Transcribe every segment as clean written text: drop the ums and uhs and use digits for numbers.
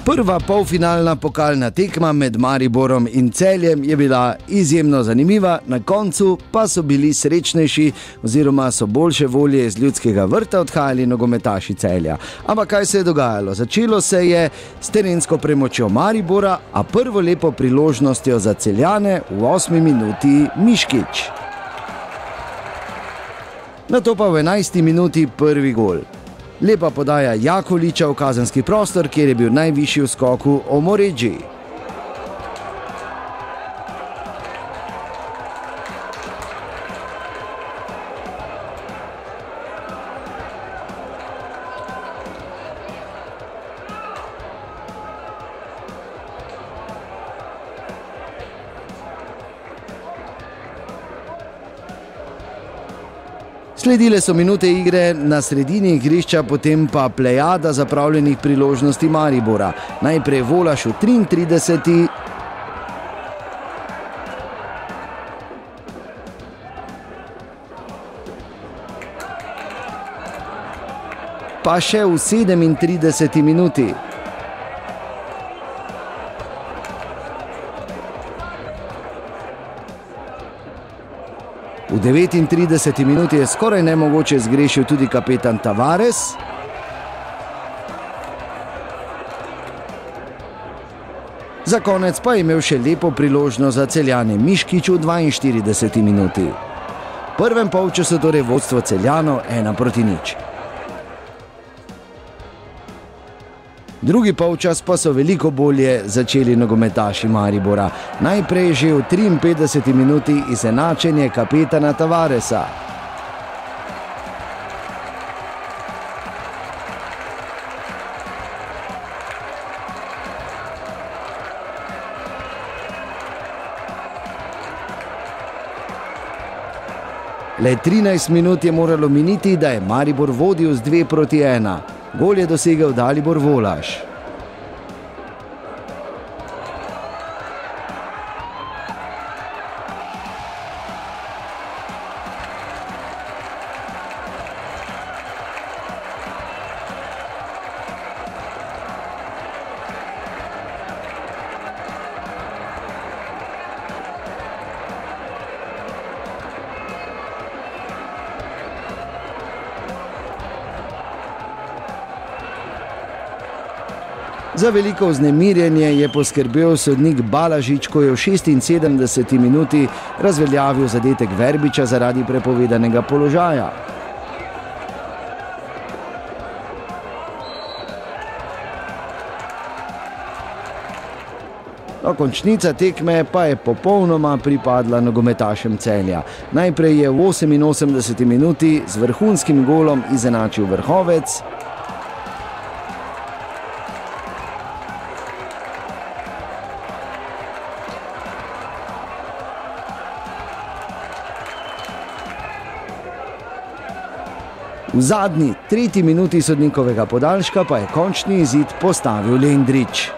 Prva polfinalna pokalna tekma med Mariborom in Celjem je bila izjemno zanimiva, na koncu pa so bili srečnejši oziroma so boljše volje iz Ljudskega vrta odhajali nogometaši Celja. Ampak kaj se je dogajalo? Začelo se je s terensko premočjo Maribora, a prvo lepo priložnostjo za Celjane v 8. minuti Miškić. Nato pa v 11. minuti prvi gol. Lepa podaja Jakoliča v kazenski prostor, kjer je bil najvišji v skoku Omoridži. Sledile so minute igre na sredini igrišča, potem pa plejada zapravljenih priložnosti Maribora. Najprej Volaš v 33. Pa še v 37. minuti. V 39. minuti je skoraj nemogoče zgrešil tudi kapetan Tavares. Za konec pa je imel še lepo priložnost za Celjane Miškić v 42. minuti. V prvem polčasu torej vodstvo Celjanov 1:0. Drugi polčas pa so veliko bolje začeli nogometaši Maribora. Najprej že v 53. minuti izenačenje kapetana Tavaresa. Le 13 minut je moralo miniti, da je Maribor vodil z 2:1. Gol je dosegel Dalibor Volaš. Za veliko vznemirjenje je poskrbel sodnik Balažič, ko je v 76. minuti razveljavil zadetek Verbiča zaradi prepovedanega položaja. Končnica tekme pa je popolnoma pripadla nogometašem Celja. Najprej je v 88. minuti z vrhunskim golom izenačil Vrhovec. V zadnji, 3. minuti sodnikovega podaljška pa je končni izid postavil Lendrić.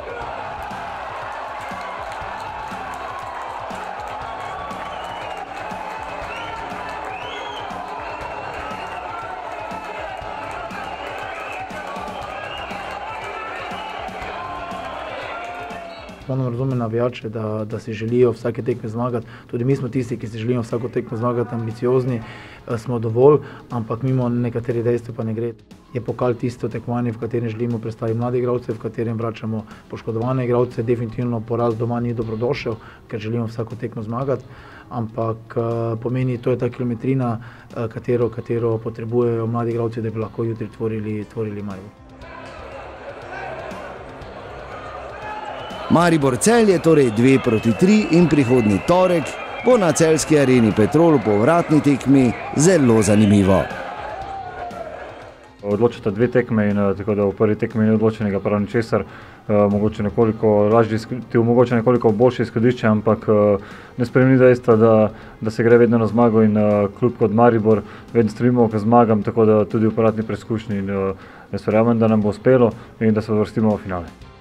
Sploh razumem navijače, da si želijo vsake tekme zmagati. Tudi mi smo tisti, ki si želimo vsako tekmo zmagati, ambiciozni smo dovolj, ampak mimo nekaterih dejstev pa ne gre. Je pokal tisto tekmovanje, v katerem želimo predstaviti mlade igralce, v katerem vračamo poškodovane igralce. Definitivno poraz doma ni dobrodošel, ker želimo vsako tekmo zmagati, ampak pomeni, to je ta kilometrina, katero potrebujejo mladi igralci, da bi lahko jutri tvorili Maribor. Maribor Celje je torej 2:3 in prihodnji torek bo na celjski areni Petrol v povratni tekmi zelo zanimivo. Odločata dve tekme in tako da v prvi tekmi ni odločenega prav ničesar. Mogoče nekoliko lažje, ti omogoča nekoliko boljše izhodišče, ampak ne spremeni dejstva, da se gre vedno na zmago in klub kot Maribor vedno stremimo k zmagam, tako da tudi v povratni preizkušnji. Jaz verjamem, da nam bo uspelo in da se uvrstimo v finale.